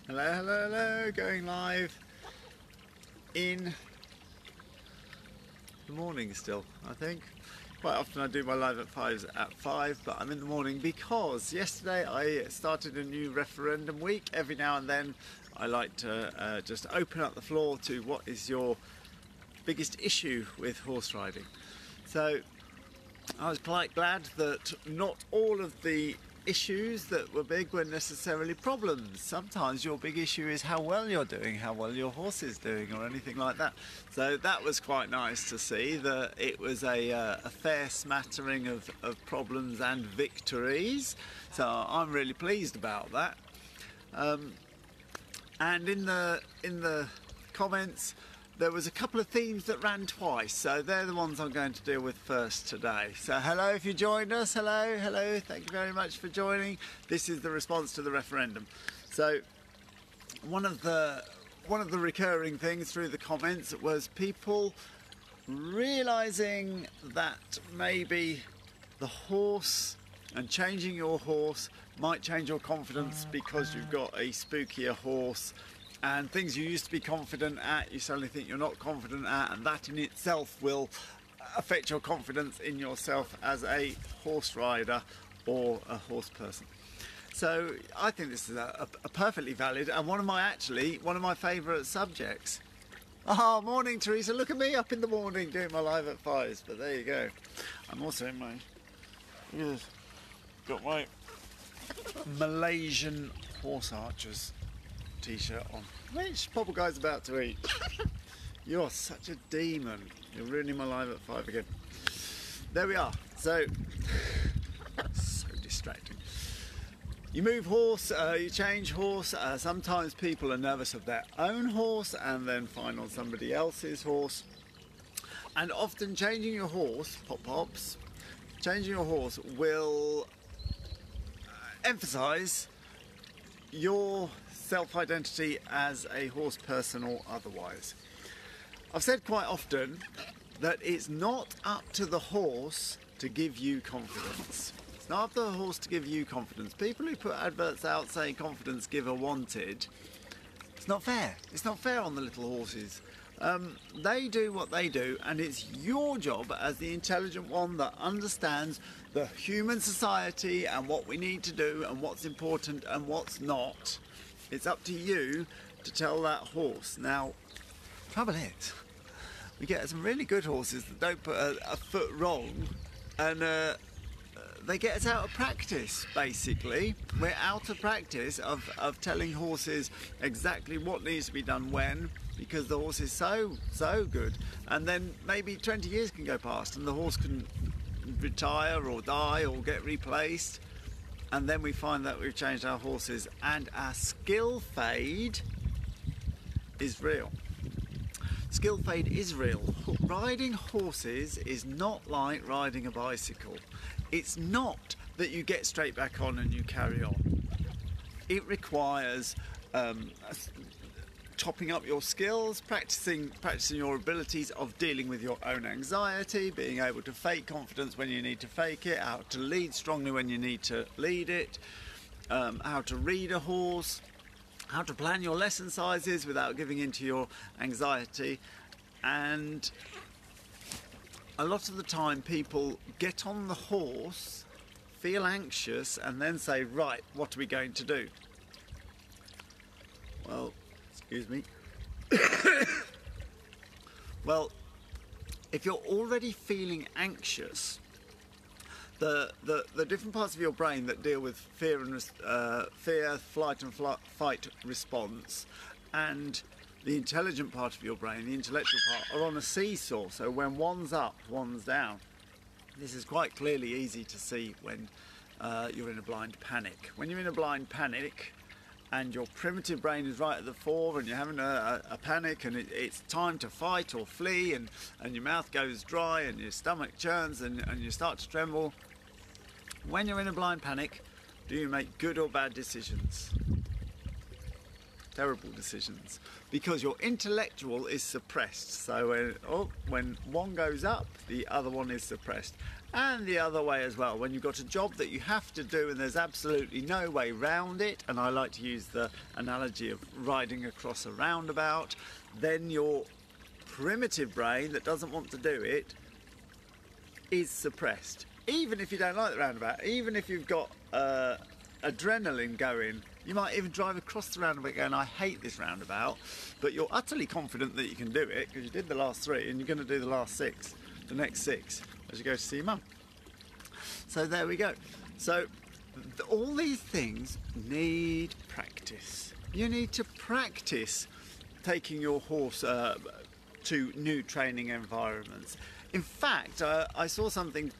Hello, hello, hello, going live in the morning still, I think. Quite often I do my live at 5, but I'm in the morning because yesterday I started a new referendum week. Every now and then I like to just open up the floor to what is your biggest issue with horse riding. So I was quite glad that not all of the issues that were big were necessarily problems. Sometimes your big issue is how well you're doing, how well your horse is doing, or anything like that. So that was quite nice to see that it was a fair smattering of problems and victories. So I'm really pleased about that. And in the comments, there was a couple of themes that ran twice, so they're the ones I'm going to deal with first today. So hello if you joined us, hello, thank you very much for joining. This is the response to the referendum. So one of the recurring things through the comments was people realising that maybe the horse and changing your horse might change your confidence because you've got a spookier horse, and things you used to be confident at, you suddenly think you're not confident at, and that in itself will affect your confidence in yourself as a horse rider or a horse person. So I think this is a perfectly valid and one of my favourite subjects. Oh, morning Teresa, look at me up in the morning doing my live at 5, but there you go. I'm also in my, look at this, got my Malaysian horse archers t-shirt on, which Popple Guy's about to eat. You're such a demon. You're ruining my live at 5 again. There we are. So distracting. You move horse, you change horse. Sometimes people are nervous of their own horse and then find on somebody else's horse. And often changing your horse, changing your horse will emphasise your self-identity as a horse person or otherwise. I've said quite often that it's not up to the horse to give you confidence. It's not up to the horse to give you confidence. People who put adverts out saying confidence giver wanted, it's not fair. It's not fair on the little horses. They do what they do, and it's your job as the intelligent one that understands the human society and what we need to do and what's important and what's not. It's up to you to tell that horse. Now, trouble is, we get some really good horses that don't put a foot wrong, and they get us out of practice, basically. We're out of practice of telling horses exactly what needs to be done when, because the horse is so good. And then maybe 20 years can go past and the horse can retire or die or get replaced. And then we find that we've changed our horses and our skill fade is real. Skill fade is real. Riding horses is not like riding a bicycle. It's not that you get straight back on and you carry on. It requires topping up your skills, practicing your abilities of dealing with your own anxiety, being able to fake confidence when you need to fake it, how to lead strongly when you need to lead it, how to read a horse, how to plan your lesson sizes without giving into your anxiety. And a lot of the time people get on the horse, feel anxious, and then say, right, what are we going to do? Well, excuse me. Well, if you're already feeling anxious, the different parts of your brain that deal with fear, flight and fight response, and the intelligent part of your brain, the intellectual part, are on a seesaw. So when one's up, one's down. This is quite clearly easy to see when you're in a blind panic. When you're in a blind panic, and your primitive brain is right at the fore and you're having a panic and it's time to fight or flee, and your mouth goes dry and your stomach churns and you start to tremble. When you're in a blind panic, do you make good or bad decisions? terrible decisions, because your intellectual is suppressed. So when one goes up, the other one is suppressed. And the other way as well, when you've got a job that you have to do and there's absolutely no way round it, and I like to use the analogy of riding across a roundabout, then your primitive brain that doesn't want to do it is suppressed. Even if you don't like the roundabout, even if you've got adrenaline going, you might even drive across the roundabout going, I hate this roundabout, but you're utterly confident that you can do it because you did the last 3 and you're going to do the next 6 as you go to see your mum. So there we go. So all these things need practice. You need to practice taking your horse to new training environments. In fact, I saw something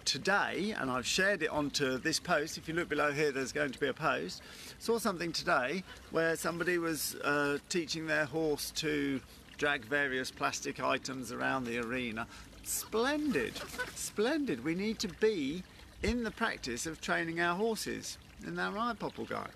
today, and I've shared it onto this post. If you look below here, there's going to be a post. Saw something today where somebody was teaching their horse to drag various plastic items around the arena. Splendid, splendid. We need to be in the practice of training our horses. Isn't that right, Popple Guy?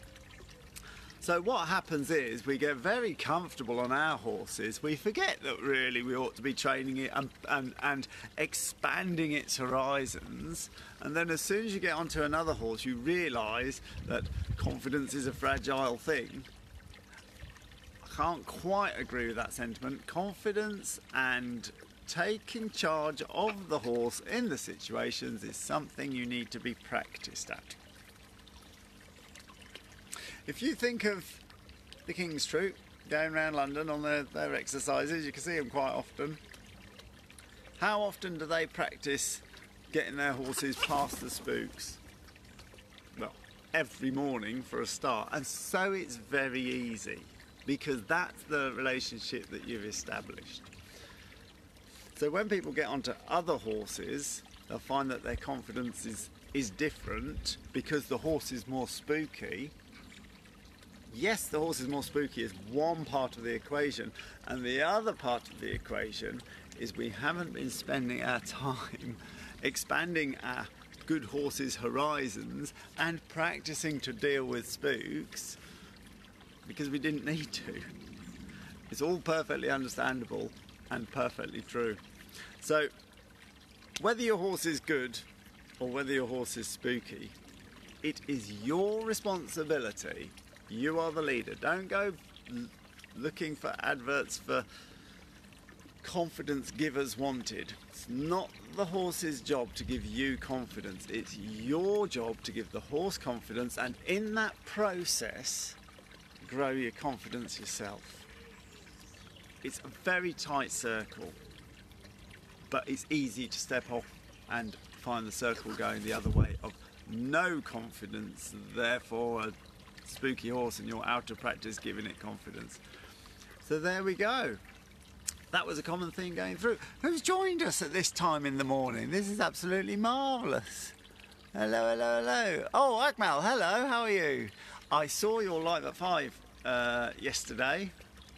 So what happens is we get very comfortable on our horses. We forget that really we ought to be training it and expanding its horizons. And then as soon as you get onto another horse, you realise that confidence is a fragile thing. I can't quite agree with that sentiment. Confidence and taking charge of the horse in the situations is something you need to be practiced at. If you think of the King's Troop going around London on their exercises, you can see them quite often. How often do they practice getting their horses past the spooks? Well, every morning for a start. And so it's very easy, because that's the relationship that you've established. So when people get onto other horses, they'll find that their confidence is different because the horse is more spooky. Yes, the horse is more spooky is one part of the equation, and the other part of the equation is we haven't been spending our time expanding our good horses' horizons and practicing to deal with spooks because we didn't need to. It's all perfectly understandable and perfectly true. So whether your horse is good or whether your horse is spooky, it is your responsibility. You are the leader. Don't go looking for adverts for confidence givers wanted. It's not the horse's job to give you confidence. It's your job to give the horse confidence, and in that process, grow your confidence yourself. It's a very tight circle, but it's easy to step off and find the circle going the other way of no confidence, therefore a spooky horse, and you're out of practice giving it confidence. So there we go. That was a common theme going through. Who's joined us at this time in the morning? This is absolutely marvellous. Hello, hello, hello. Oh, Akmal, hello, how are you? I saw your live at 5 yesterday,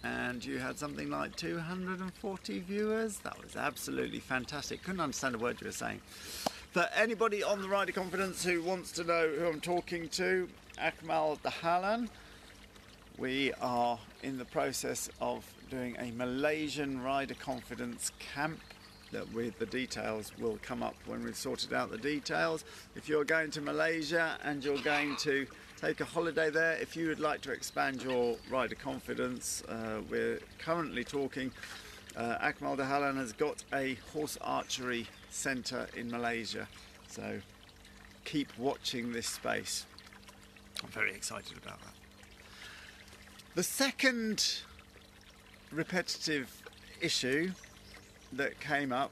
and you had something like 240 viewers. That was absolutely fantastic. Couldn't understand a word you were saying. For anybody on the Rider Confidence who wants to know who I'm talking to, Akmal Dahalan, we are in the process of doing a Malaysian Rider Confidence camp that with the details will come up when we've sorted out the details. If you're going to Malaysia and you're going to take a holiday there, if you would like to expand your rider confidence, we're currently talking. Akmal Dahalan has got a horse archery centre in Malaysia, so keep watching this space. I'm very excited about that. The second repetitive issue that came up,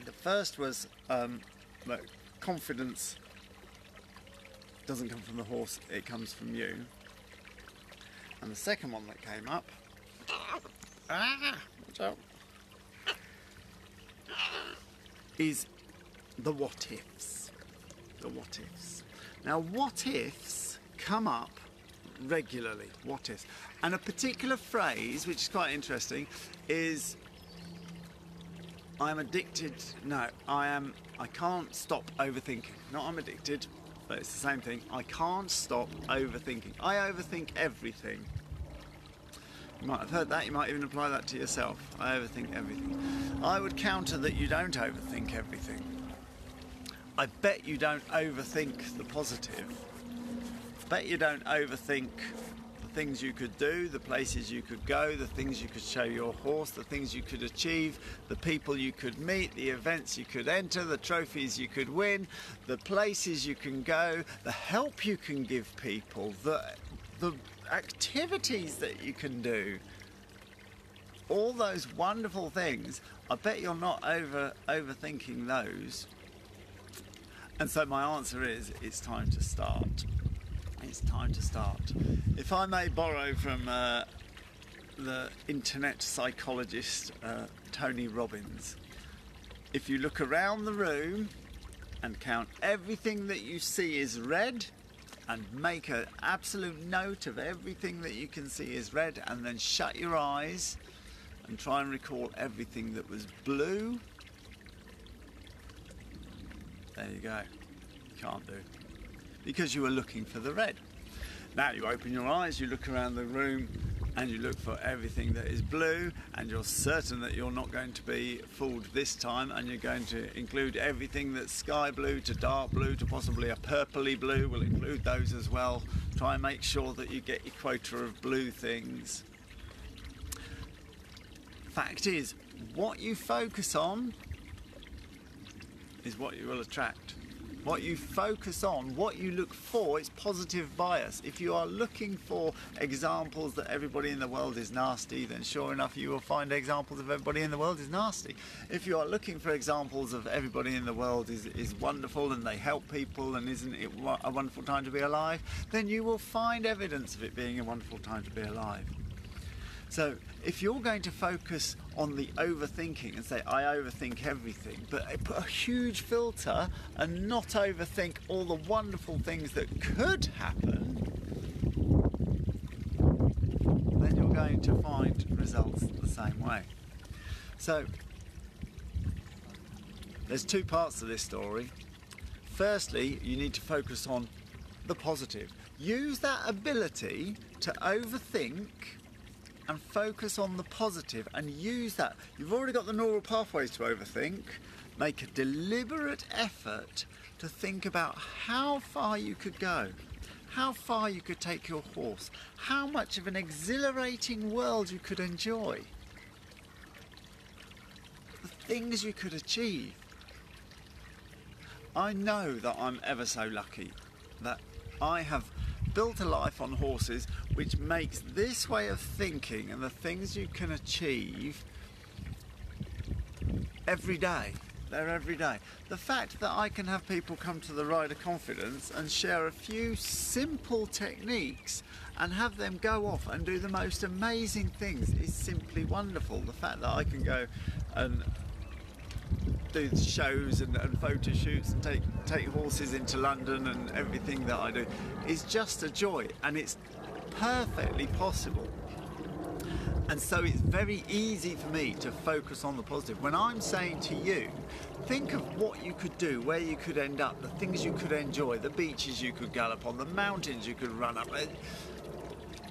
the first was that confidence doesn't come from the horse, it comes from you. And the second one that came up, watch out, is the what ifs. The what ifs. Now, what ifs come up regularly. What ifs. And a particular phrase, which is quite interesting, is I'm addicted. No, I can't stop overthinking. Not I'm addicted, but it's the same thing. I can't stop overthinking. I overthink everything. You might have heard that, you might even apply that to yourself. I overthink everything. I would counter that you don't overthink everything. I bet you don't overthink the positive. I bet you don't overthink the things you could do, the places you could go, the things you could show your horse, the things you could achieve, the people you could meet, the events you could enter, the trophies you could win, the places you can go, the help you can give people, the activities that you can do. All those wonderful things, I bet you're not overthinking those. And so my answer is, it's time to start. It's time to start. If I may borrow from the internet psychologist Tony Robbins, if you look around the room and count everything that you see is red, and make an absolute note of everything that you can see is red, and then shut your eyes and try and recall everything that was blue. There you go. You can't do. Because you were looking for the red. Now you open your eyes, you look around the room, and you look for everything that is blue, and you're certain that you're not going to be fooled this time, and you're going to include everything that's sky blue to dark blue to possibly a purpley blue. We'll include those as well. Try and make sure that you get your quota of blue things. Fact is, what you focus on is what you will attract. What you focus on, what you look for, is positive bias. If you are looking for examples that everybody in the world is nasty, then sure enough you will find examples of everybody in the world is nasty. If you are looking for examples of everybody in the world is wonderful and they help people and isn't it a wonderful time to be alive, then you will find evidence of it being a wonderful time to be alive. So if you're going to focus on the overthinking and say, I overthink everything, but put a huge filter and not overthink all the wonderful things that could happen, then you're going to find results the same way. So there's two parts to this story. Firstly, you need to focus on the positive. Use that ability to overthink and focus on the positive and use that. You've already got the neural pathways to overthink. Make a deliberate effort to think about how far you could go, how far you could take your horse, how much of an exhilarating world you could enjoy, the things you could achieve. I know that I'm ever so lucky that I have built a life on horses which makes this way of thinking and the things you can achieve every day. They're every day. The fact that I can have people come to the Rider Confidence and share a few simple techniques and have them go off and do the most amazing things is simply wonderful. The fact that I can go and do shows and photo shoots and take horses into London and everything that I do is just a joy, and it's perfectly possible. And so it's very easy for me to focus on the positive. When I'm saying to you, think of what you could do, where you could end up, the things you could enjoy, the beaches you could gallop on, the mountains you could run up.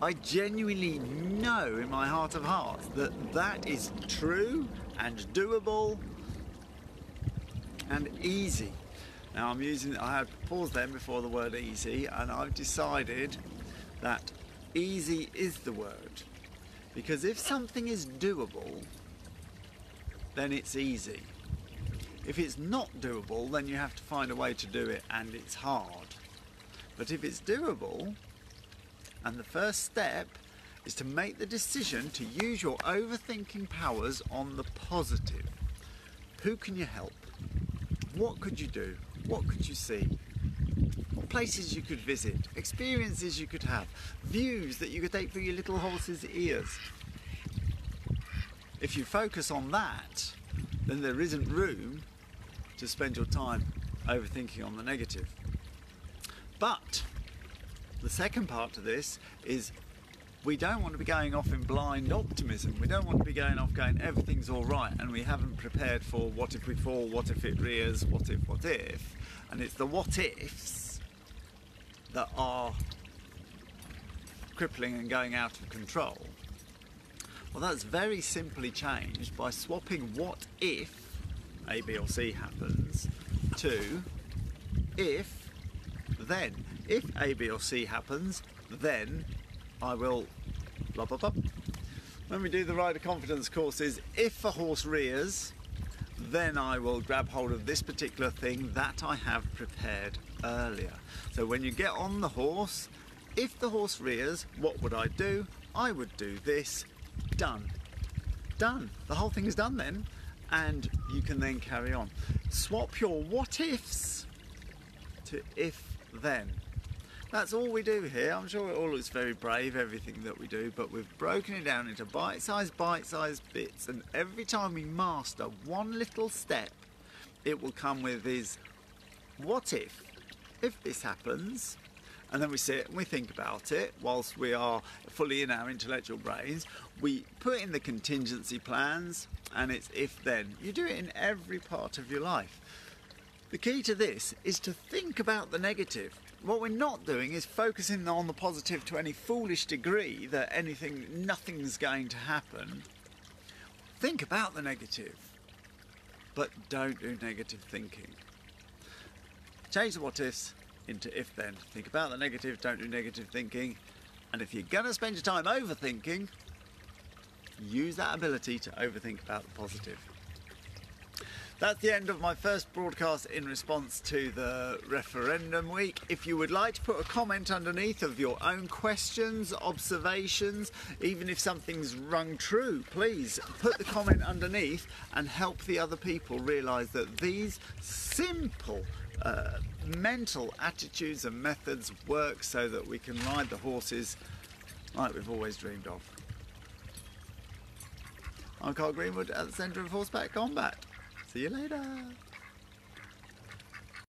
I genuinely know in my heart of hearts that that is true and doable and easy. Now I had paused then before the word easy, and I've decided that easy is the word. Because if something is doable, then it's easy. If it's not doable, then you have to find a way to do it, and it's hard. But if it's doable, and the first step is to make the decision to use your overthinking powers on the positive. Who can you help? What could you do? What could you see? What places you could visit? Experiences you could have? Views that you could take through your little horse's ears? If you focus on that, then there isn't room to spend your time overthinking on the negative. But the second part to this is we don't want to be going off in blind optimism. We don't want to be going off going everything's all right and we haven't prepared for what if we fall, what if it rears, what if. And it's the what ifs that are crippling and going out of control. Well, that's very simply changed by swapping what if A, B or C happens to if then. If A, B or C happens, then I will blah blah blah. When we do the rider confidence courses, if a horse rears, then I will grab hold of this particular thing that I have prepared earlier. So when you get on the horse, if the horse rears, what would I do? I would do this. Done. Done. The whole thing is done then, and you can then carry on. Swap your what ifs to if then. That's all we do here. I'm sure it all looks very brave, everything that we do, but we've broken it down into bite-sized bits, and every time we master one little step, it will come with is what if this happens? And then we sit and we think about it whilst we are fully in our intellectual brains. We put in the contingency plans, and it's if then. You do it in every part of your life. The key to this is to think about the negative. What we're not doing is focusing on the positive to any foolish degree that nothing's going to happen. Think about the negative, but don't do negative thinking. Change the what ifs into if then. Think about the negative, don't do negative thinking. And if you're going to spend your time overthinking, use that ability to overthink about the positive. That's the end of my first broadcast in response to the referendum week. If you would like to put a comment underneath of your own questions, observations, even if something's rung true, please put the comment underneath and help the other people realise that these simple mental attitudes and methods work so that we can ride the horses like we've always dreamed of. I'm Karl Greenwood at the centre of horseback combat. See you later.